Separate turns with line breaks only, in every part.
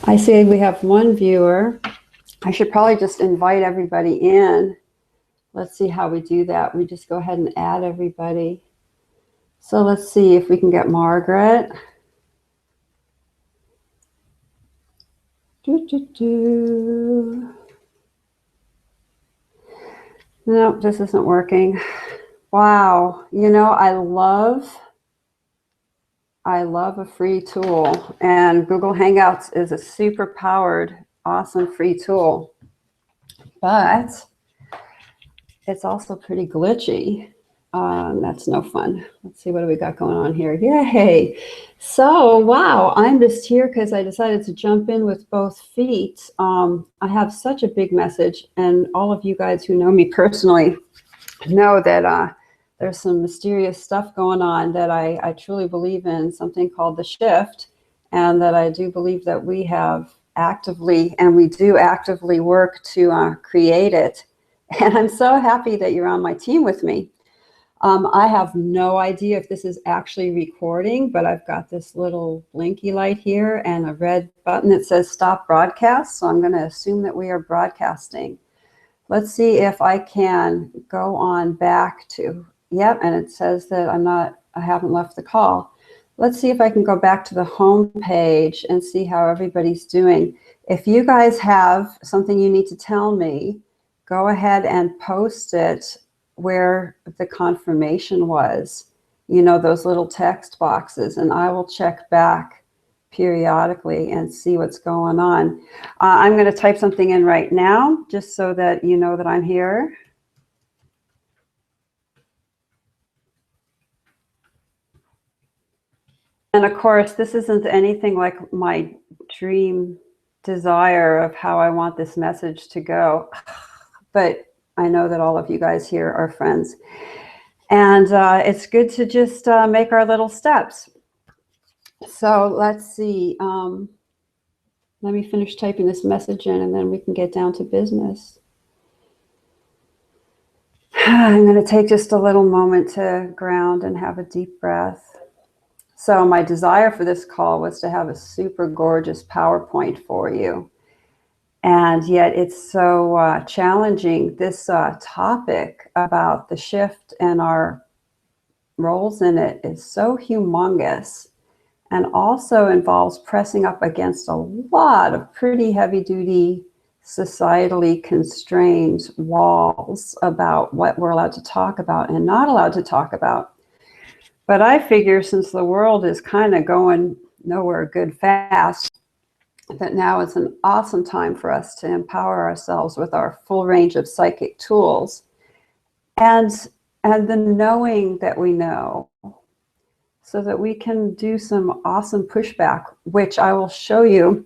I see we have one viewer. I should probably just invite everybody in. Let's see how we do that. We just go ahead and add everybody. So let's see if we can get Margaret. No, this isn't working. Wow. You know, I love a free tool, and Google Hangouts is a super powered, awesome free tool, but it's also pretty glitchy. That's no fun. Let's see, what do we got going on here? Yay. So, wow, I'm just here because I decided to jump in with both feet. I have such a big message, and all of you guys who know me personally know that there's some mysterious stuff going on that I truly believe in, something called the shift, and that I do believe that we have actively, and we do actively work to create it. And I'm so happy that you're on my team with me. I have no idea if this is actually recording, but I've got this little blinky light here and a red button that says stop broadcast. So I'm going to assume that we are broadcasting. Let's see if I can go on back to, yep, and it says that I haven't left the call. Let's see if I can go back to the home page and see how everybody's doing. If you guys have something you need to tell me, go ahead and post it where the confirmation was, you know, those little text boxes, and I will check back periodically and see what's going on. I'm going to type something in right now just so that you know that I'm here. And of course, this isn't anything like my dream desire of how I want this message to go, but I know that all of you guys here are friends. And it's good to just make our little steps. So let's see. Let me finish typing this message in, and then we can get down to business. I'm going to take just a little moment to ground and have a deep breath. So my desire for this call was to have a super gorgeous PowerPoint for you. And yet it's so challenging. This topic about the shift and our roles in it is so humongous, and also involves pressing up against a lot of pretty heavy-duty, societally constrained walls about what we're allowed to talk about and not allowed to talk about. But I figure since the world is kind of going nowhere good fast, that now is an awesome time for us to empower ourselves with our full range of psychic tools and the knowing that we know, so that we can do some awesome pushback, which I will show you,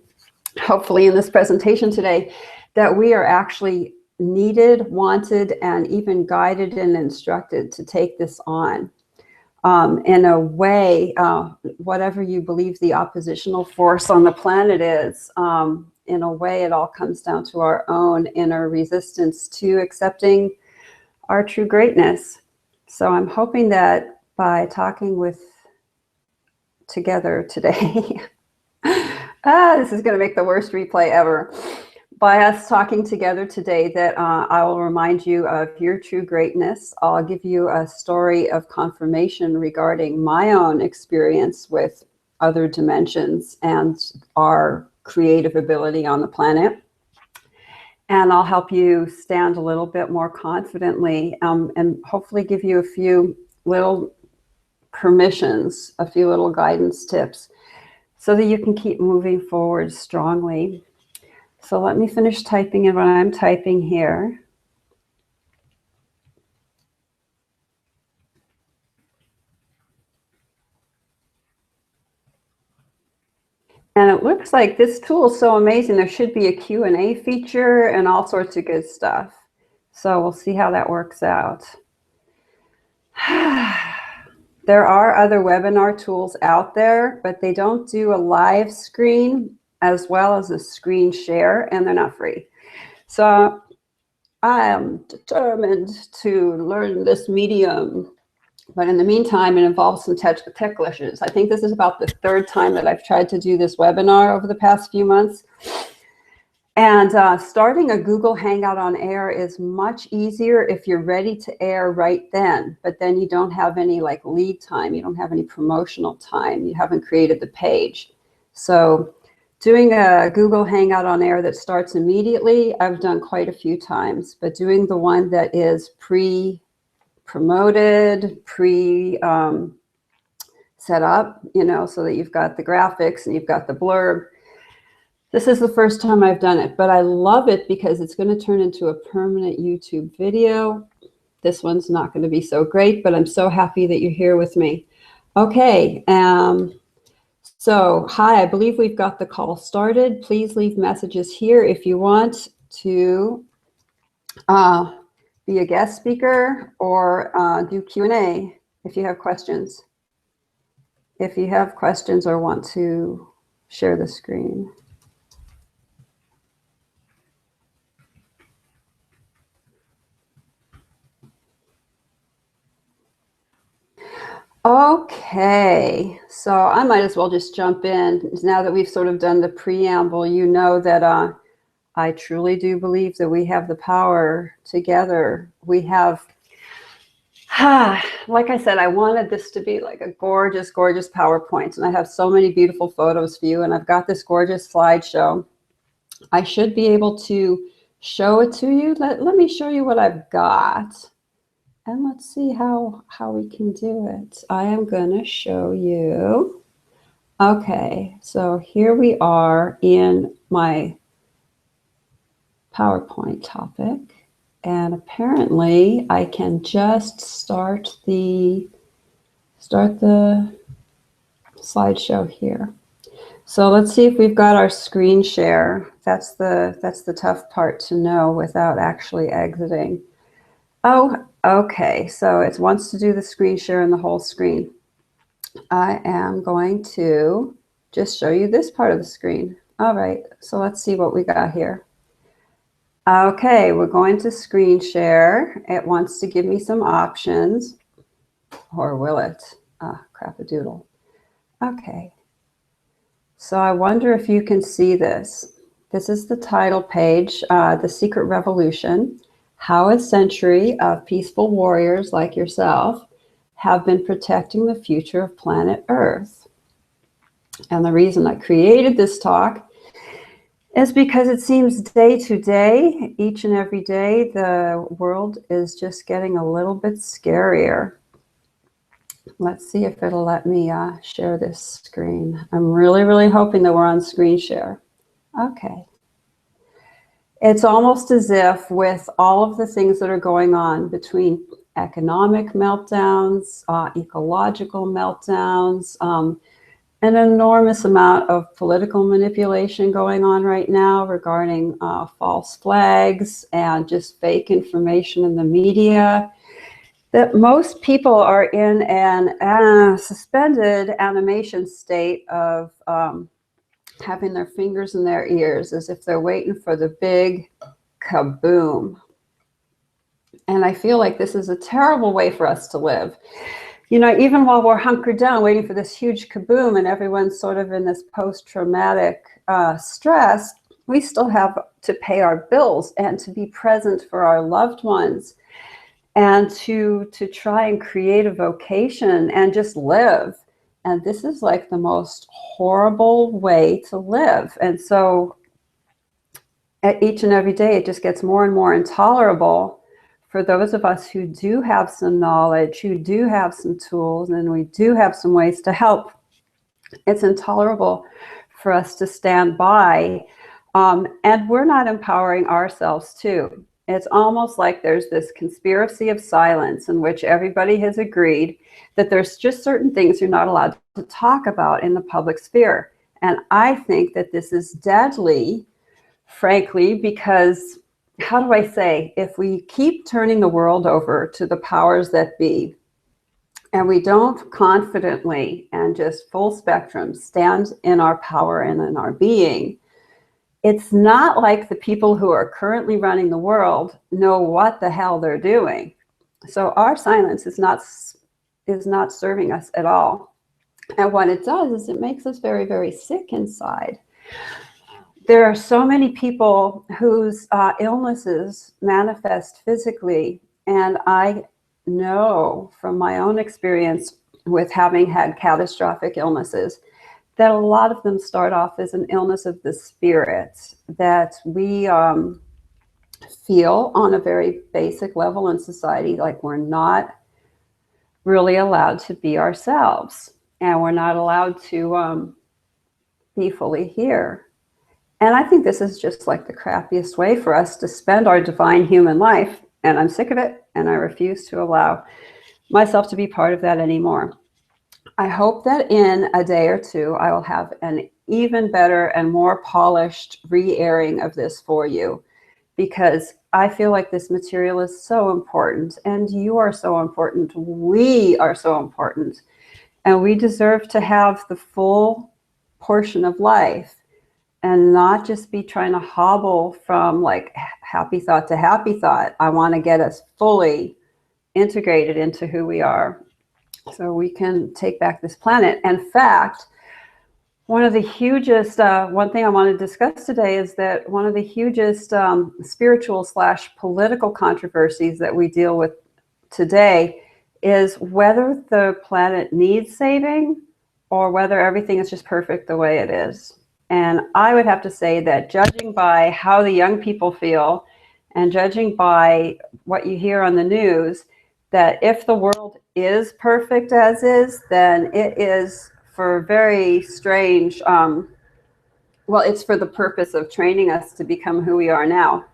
hopefully in this presentation today, that we are actually needed, wanted, and even guided and instructed to take this on. In a way, whatever you believe the oppositional force on the planet is, in a way it all comes down to our own inner resistance to accepting our true greatness. So I'm hoping that by talking together today, this is going to make the worst replay ever. By us talking together today, that I will remind you of your true greatness. I'll give you a story of confirmation regarding my own experience with other dimensions and our creative ability on the planet. And I'll help you stand a little bit more confidently, and hopefully give you a few little permissions, a few little guidance tips, so that you can keep moving forward strongly. So let me finish typing in what I'm typing here. And it looks like this tool is so amazing. There should be a Q&A feature and all sorts of good stuff. So we'll see how that works out. There are other webinar tools out there, but they don't do a live screen as well as a screen share, and they're not free. So I am determined to learn this medium But in the meantime, it involves some tech glitches. I think this is about the third time that I've tried to do this webinar over the past few months. And starting a Google Hangout on air is much easier if you're ready to air right then, but then you don't have any like lead time. You don't have any promotional time. You haven't created the page. So doing a Google Hangout on air that starts immediately, I've done quite a few times, but doing the one that is promoted, set up, you know, so that you've got the graphics and you've got the blurb. This is the first time I've done it, but I love it because it's going to turn into a permanent YouTube video. This one's not going to be so great, but I'm so happy that you're here with me. Okay, so hi, I believe we've got the call started. Please leave messages here if you want to be a guest speaker or do Q&A if you have questions. If you have questions or want to share the screen. Okay, so I might as well just jump in. Now that we've sort of done the preamble, you know that I truly do believe that we have the power together. We have, like I said, I wanted this to be like a gorgeous, gorgeous PowerPoint, and I have so many beautiful photos for you, and I've got this gorgeous slideshow. I should be able to show it to you. Let me show you what I've got. And let's see how we can do it. I am going to show you. Okay, so here we are in my PowerPoint topic. And apparently I can just start the slideshow here. So let's see if we've got our screen share. That's the tough part to know without actually exiting. Oh, okay, so it wants to do the screen share and the whole screen. I am going to just show you this part of the screen. All right, so let's see what we got here. Okay, we're going to screen share. It wants to give me some options, or will it? Crap-a-doodle. Okay, so I wonder if you can see this. This is the title page, The Secret Revolution. How a century of peaceful warriors like yourself have been protecting the future of planet Earth. And the reason I created this talk is because it seems day to day, each and every day, the world is just getting a little bit scarier. Let's see if it'll let me share this screen. I'm really, really hoping that we're on screen share. Okay. It's almost as if with all of the things that are going on between economic meltdowns, ecological meltdowns, an enormous amount of political manipulation going on right now regarding false flags and just fake information in the media, that most people are in an suspended animation state of having their fingers in their ears as if they're waiting for the big kaboom. And I feel like this is a terrible way for us to live. You know, even while we're hunkered down waiting for this huge kaboom and everyone's sort of in this post-traumatic stress, we still have to pay our bills and to be present for our loved ones and to try and create a vocation and just live. And this is like the most horrible way to live. And so at each and every day, it just gets more and more intolerable for those of us who do have some knowledge, who do have some tools, and we do have some ways to help. It's intolerable for us to stand by, and we're not empowering ourselves too. It's almost like there's this conspiracy of silence in which everybody has agreed that there's just certain things you're not allowed to talk about in the public sphere. And I think that this is deadly, frankly, because, how do I say, if we keep turning the world over to the powers that be, and we don't confidently and just full spectrum stand in our power and in our being, it's not like the people who are currently running the world know what the hell they're doing. So our silence is not is not serving us at all. And what it does is it makes us very, very sick inside. There are so many people whose illnesses manifest physically, and I know from my own experience with having had catastrophic illnesses that a lot of them start off as an illness of the spirit that we feel on a very basic level in society, like we're not really allowed to be ourselves, and we're not allowed to be fully here. And I think this is just like the crappiest way for us to spend our divine human life. And I'm sick of it. And I refuse to allow myself to be part of that anymore. I hope that in a day or two, I will have an even better and more polished re-airing of this for you, because I feel like this material is so important, and you are so important. We are so important, and we deserve to have the full portion of life and not just be trying to hobble from like happy thought to happy thought. I want to get us fully integrated into who we are so we can take back this planet. In fact, one of the hugest, one thing I want to discuss today is that one of the hugest spiritual / political controversies that we deal with today is whether the planet needs saving or whether everything is just perfect the way it is. And I would have to say that judging by how the young people feel and judging by what you hear on the news, that if the world is perfect as is, then it is for very strange, well, it's for the purpose of training us to become who we are now.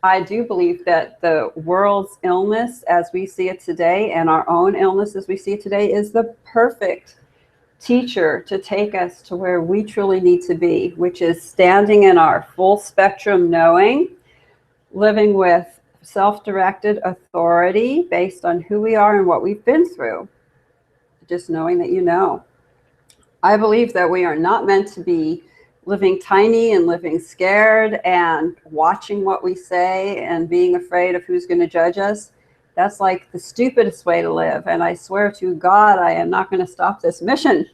I do believe that the world's illness as we see it today and our own illness as we see it today is the perfect teacher to take us to where we truly need to be, which is standing in our full spectrum knowing, living with self-directed authority based on who we are and what we've been through. Just knowing that you know. I believe that we are not meant to be living tiny and living scared and watching what we say and being afraid of who's going to judge us. That's like the stupidest way to live. And I swear to God, I am not going to stop this mission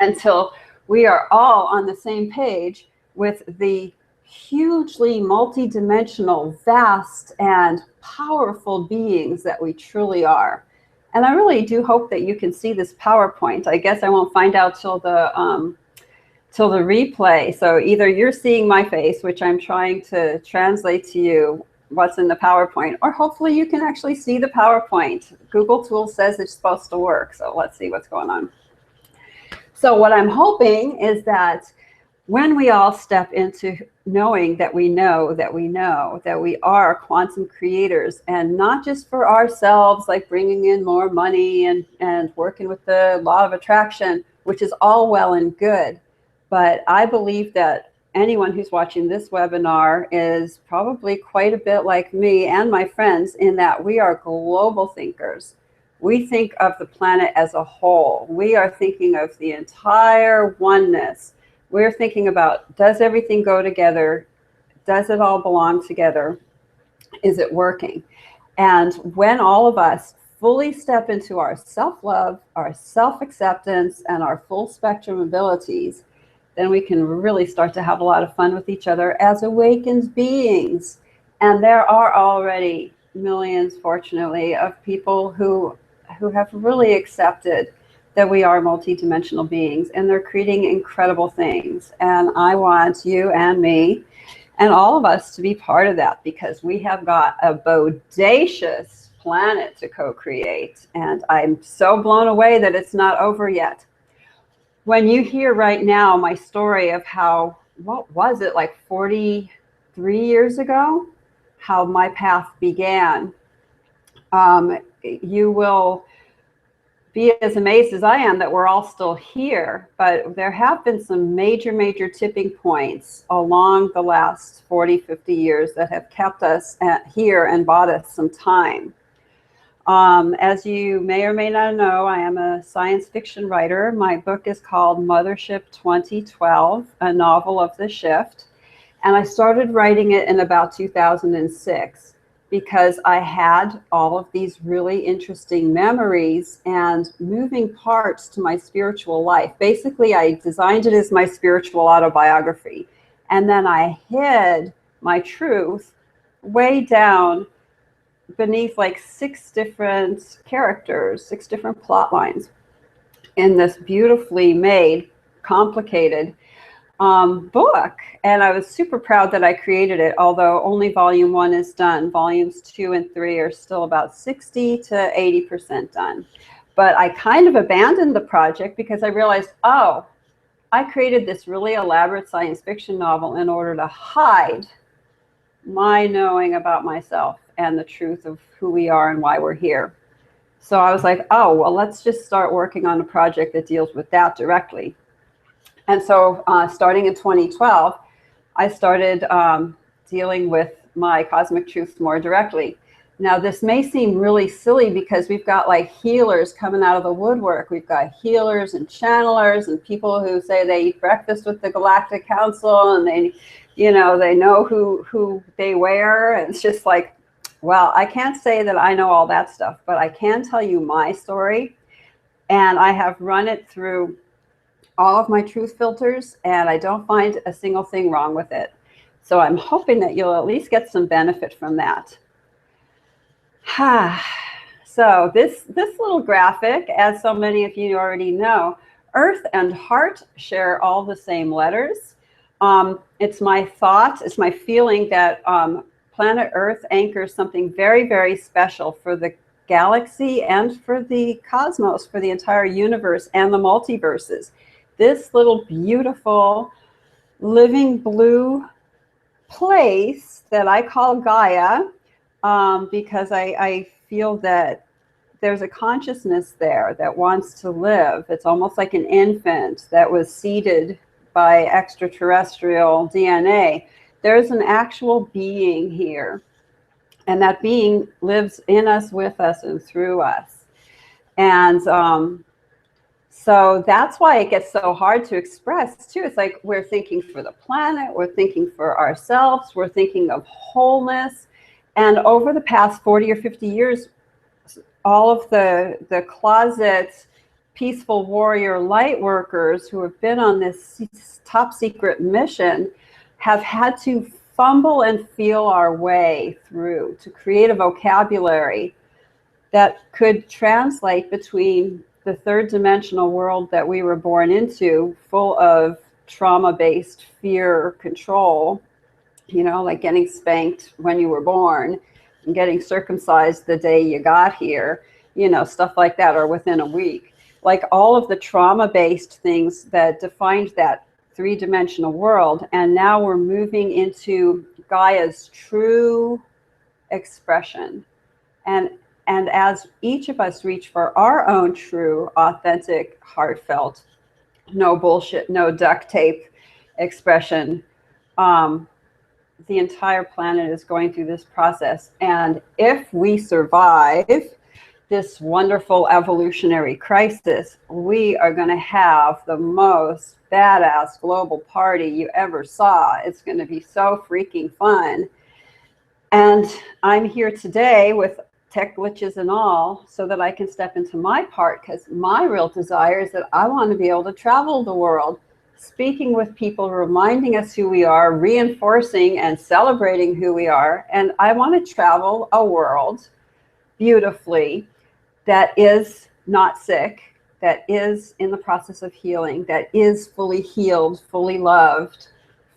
until we are all on the same page with the hugely multidimensional, vast, and powerful beings that we truly are. And I really do hope that you can see this PowerPoint. I guess I won't find out till the replay. So either you're seeing my face, which I'm trying to translate to you what's in the PowerPoint, or hopefully you can actually see the PowerPoint. Google Tools says it's supposed to work, so let's see what's going on. So what I'm hoping is that when we all step into knowing that we know that we know that we are quantum creators, and not just for ourselves, like bringing in more money and working with the law of attraction, which is all well and good. But I believe that anyone who's watching this webinar is probably quite a bit like me and my friends in that we are global thinkers. We think of the planet as a whole. We are thinking of the entire oneness. We're thinking about, does everything go together? Does it all belong together? Is it working? And when all of us fully step into our self-love, our self-acceptance, and our full spectrum abilities, then we can really start to have a lot of fun with each other as awakened beings. And there are already millions, fortunately, of people who have really accepted that we are multidimensional beings, and they're creating incredible things. And I want you and me and all of us to be part of that, because we have got a bodacious planet to co-create. And I'm so blown away that it's not over yet. When you hear right now my story of how, what was it, like 43 years ago, how my path began, you will be as amazed as I am that we're all still here. But there have been some major tipping points along the last 40, 50 years that have kept us here and bought us some time. As you may or may not know, I am a science fiction writer. My book is called Mothership 2012, a novel of the shift. And I started writing it in about 2006. because I had all of these really interesting memories and moving parts to my spiritual life. Basically, I designed it as my spiritual autobiography. And then I hid my truth way down beneath like 6 different characters, 6 different plot lines in this beautifully made, complicated book. And I was super proud that I created it, although only volume 1 is done. Volumes 2 and 3 are still about 60 to 80% done. But I kind of abandoned the project because I realized, oh, I created this really elaborate science fiction novel in order to hide my knowing about myself and the truth of who we are and why we're here. So I was like, oh, well, let's just start working on a project that deals with that directly. And so starting in 2012, I started dealing with my cosmic truth more directly. Now, this may seem really silly because we've got like healers coming out of the woodwork. We've got healers and channelers and people who say they eat breakfast with the Galactic Council and they, you know, they know who they wear. And it's just like, well, I can't say that I know all that stuff, but I can tell you my story. And I have run it through all of my truth filters, and I don't find a single thing wrong with it. So I'm hoping that you'll at least get some benefit from that. So this little graphic, as so many of you already know, Earth and Heart share all the same letters. It's my thought, it's my feeling that planet Earth anchors something very, very special for the galaxy and for the cosmos, for the entire universe and the multiverses. This little beautiful living blue place that I call Gaia, because I feel that there's a consciousness there that wants to live. It's almost like an infant that was seeded by extraterrestrial DNA. There's an actual being here, and that being lives in us, with us, and through us. And so that's why it gets so hard to express too. It's like we're thinking for the planet, we're thinking for ourselves, we're thinking of wholeness. And over the past 40 or 50 years, all of the closet peaceful warrior light workers who have been on this top secret mission have had to fumble and feel our way through to create a vocabulary that could translate between the 3rd dimensional world that we were born into, full of trauma-based fear control, you know, like getting spanked when you were born and getting circumcised the day you got here, you know, stuff like that, or within a week. Like all of the trauma-based things that defined that 3-dimensional world. And now we're moving into Gaia's true expression. And as each of us reach for our own true, authentic, heartfelt, no bullshit, no duct tape expression, the entire planet is going through this process. And if we survive this wonderful evolutionary crisis, we are going to have the most badass global party you ever saw. It's going to be so freaking fun. And I'm here today with tech glitches and all, so that I can step into my part, because my real desire is that I want to be able to travel the world, speaking with people, reminding us who we are, reinforcing and celebrating who we are. And I want to travel a world beautifully that is not sick, that is in the process of healing, that is fully healed, fully loved,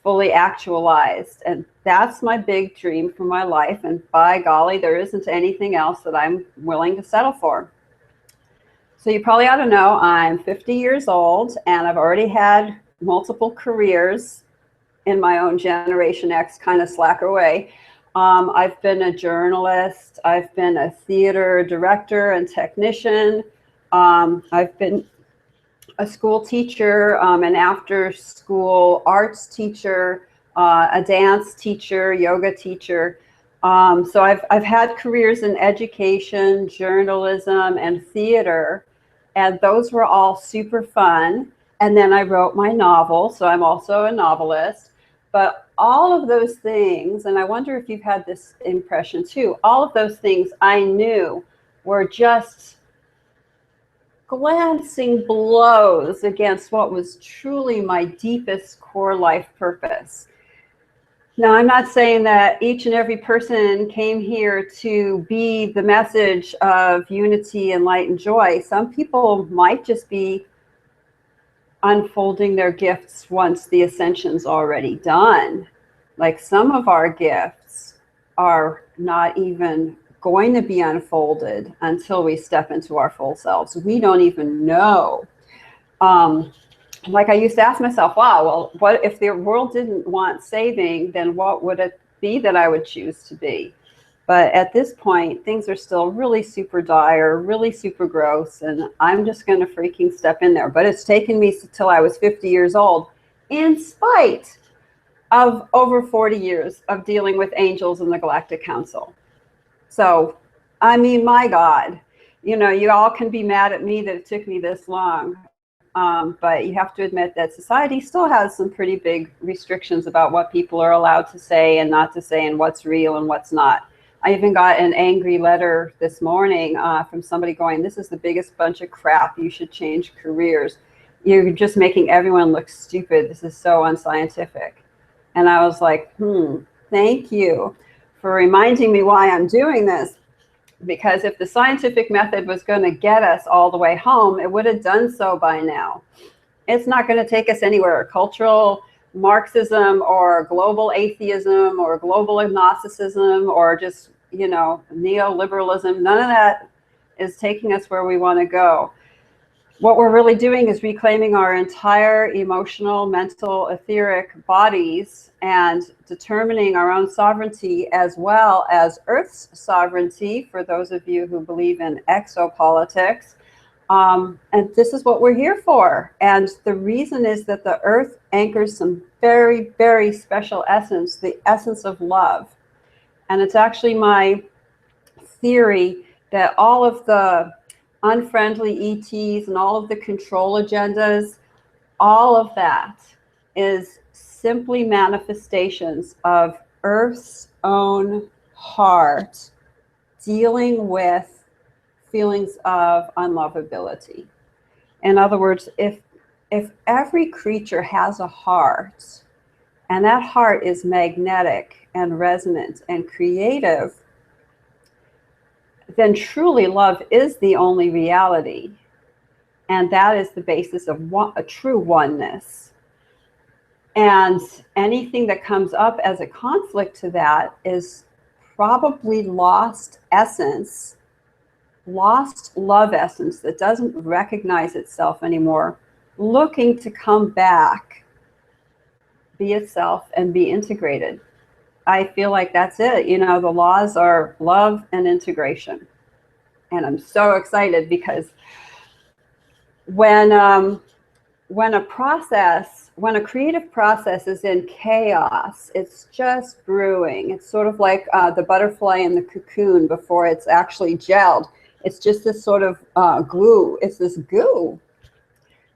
fully actualized. And that's my big dream for my life. And by golly, there isn't anything else that I'm willing to settle for. So you probably ought to know I'm 50 years old, and I've already had multiple careers in my own Generation X kind of slacker way. I've been a journalist. I've been a theater director and technician. I've been a school teacher, an after-school arts teacher, a dance teacher, yoga teacher. So I've had careers in education, journalism, and theater, and those were all super fun. And then I wrote my novel, so I'm also a novelist. But all of those things, and I wonder if you've had this impression too, all of those things I knew were just glancing blows against what was truly my deepest core life purpose. Now, I'm not saying that each and every person came here to be the message of unity and light and joy. Some people might just be unfolding their gifts once the ascension's already done. Like some of our gifts are not even going to be unfolded until we step into our full selves. We don't even know. Like I used to ask myself, wow, well, what if the world didn't want saving, then what would it be that I would choose to be? But at this point, things are still really super dire, really super gross, and I'm just going to freaking step in there. But it's taken me till I was 50 years old, in spite of over 40 years of dealing with angels in the Galactic Council. So, I mean, my God, you know, you all can be mad at me that it took me this long. But you have to admit that society still has some pretty big restrictions about what people are allowed to say and not to say, and what's real and what's not. I even got an angry letter this morning from somebody going, this is the biggest bunch of crap. You should change careers. You're just making everyone look stupid. This is so unscientific. And I was like, thank you for reminding me why I'm doing this. Because if the scientific method was going to get us all the way home, it would have done so by now. It's not going to take us anywhere. Cultural Marxism or global atheism or global agnosticism or just, you know, neoliberalism, none of that is taking us where we want to go. What we're really doing is reclaiming our entire emotional, mental, etheric bodies and determining our own sovereignty as well as Earth's sovereignty, for those of you who believe in exopolitics. And this is what we're here for. And the reason is that the Earth anchors some very, very special essence, the essence of love. And it's actually my theory that all of the unfriendly ETs and all of the control agendas, all of that is simply manifestations of Earth's own heart dealing with feelings of unlovability. In other words, if every creature has a heart, and that heart is magnetic and resonant and creative, then truly love is the only reality. And that is the basis of a true oneness. And anything that comes up as a conflict to that is probably lost essence, lost love essence that doesn't recognize itself anymore, looking to come back, be itself, and be integrated. I feel like that's it. You know, the laws are love and integration. And I'm so excited because when a creative process is in chaos, it's just brewing. It's sort of like the butterfly in the cocoon before it's actually gelled. It's just this sort of glue. It's this goo.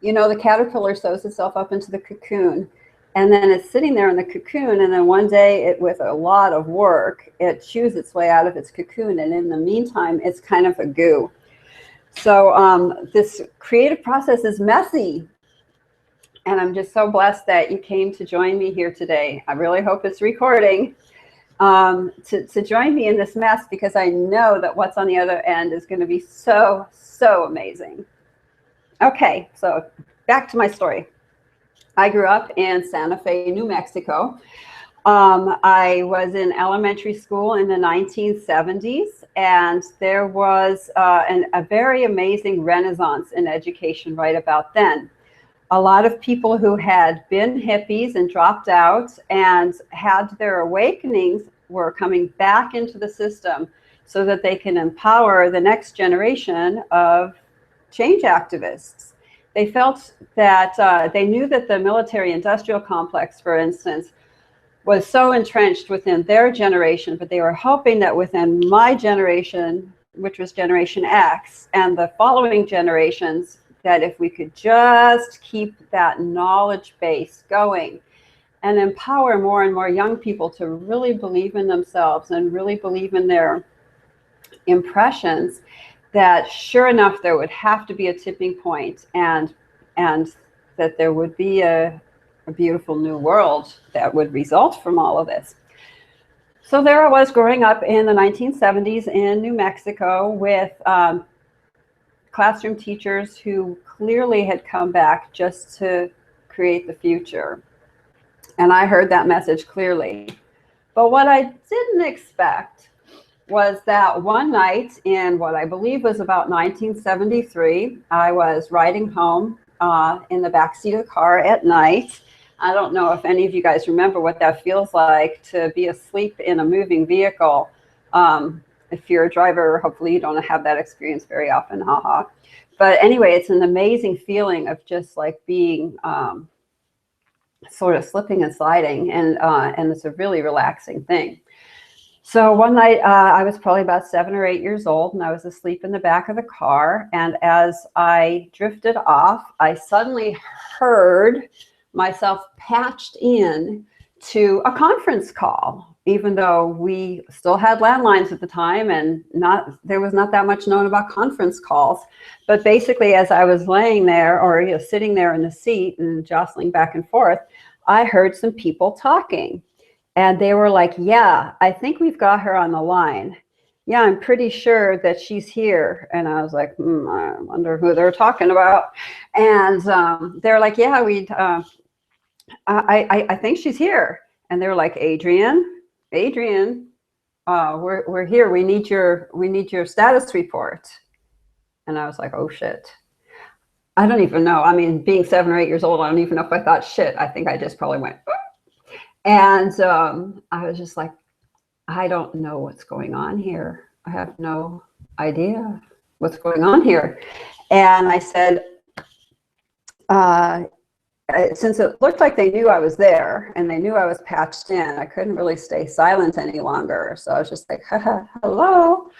You know, the caterpillar sews itself up into the cocoon. And then it's sitting there in the cocoon, and then one day, with a lot of work, it chews its way out of its cocoon, and in the meantime, it's kind of a goo. So this creative process is messy, and I'm just so blessed that you came to join me here today. I really hope it's recording to join me in this mess, because I know that what's on the other end is going to be so, so amazing. Okay, so back to my story. I grew up in Santa Fe, New Mexico. I was in elementary school in the 1970s, and there was a very amazing renaissance in education right about then. A lot of people who had been hippies and dropped out and had their awakenings were coming back into the system so that they can empower the next generation of change activists. They felt that they knew that the military-industrial complex, for instance, was so entrenched within their generation, but they were hoping that within my generation, which was Generation X, and the following generations, that if we could just keep that knowledge base going and empower more and more young people to really believe in themselves and really believe in their impressions, that sure enough there would have to be a tipping point, and that there would be a beautiful new world that would result from all of this. So there I was growing up in the 1970s in New Mexico with classroom teachers who clearly had come back just to create the future. And I heard that message clearly. But what I didn't expect was that one night in what I believe was about 1973, I was riding home in the backseat of the car at night. I don't know if any of you guys remember what that feels like to be asleep in a moving vehicle. If you're a driver, hopefully you don't have that experience very often, haha. But anyway, it's an amazing feeling of just like being sort of slipping and sliding, and it's a really relaxing thing. So one night I was probably about 7 or 8 years old, and I was asleep in the back of the car. And as I drifted off, I suddenly heard myself patched in to a conference call, even though we still had landlines at the time, and there was not that much known about conference calls. But basically, as I was laying there, or sitting there in the seat and jostling back and forth, I heard some people talking. And they were like, yeah, I think we've got her on the line. Yeah, I'm pretty sure that she's here. And I was like, I wonder who they're talking about. And they're like, yeah, I think she's here. And they're like, Adrian, we're here. We need your status report. And I was like, oh shit. I don't even know. I mean, being 7 or 8 years old, I don't even know if I thought shit. I think I just probably went, and I was just like, I don't know what's going on here. I have no idea what's going on here. And I said, since it looked like they knew I was there and they knew I was patched in, I couldn't really stay silent any longer. So I was just like, hello,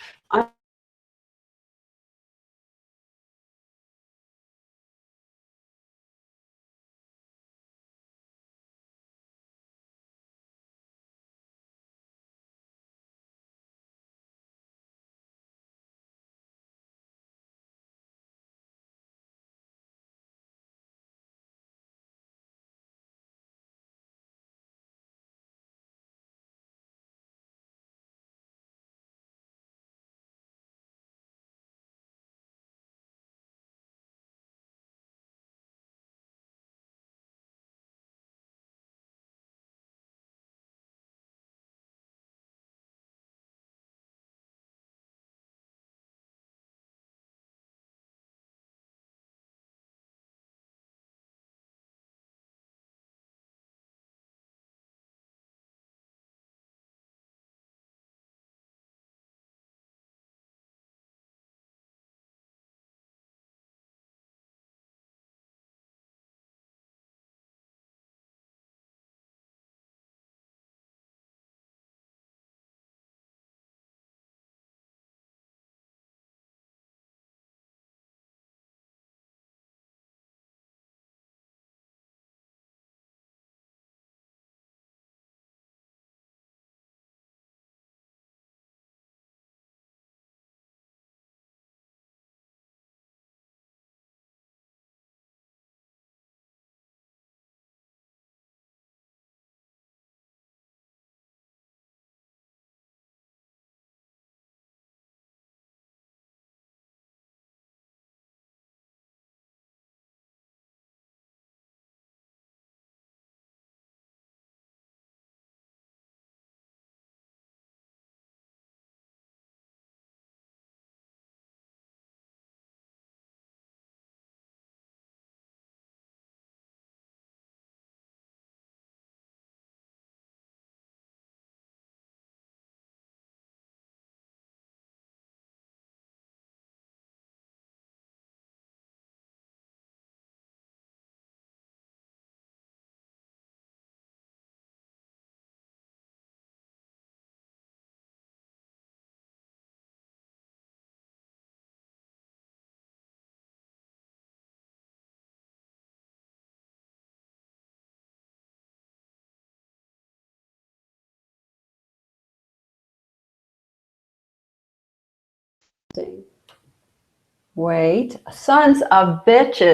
interesting. Wait, sons of bitches.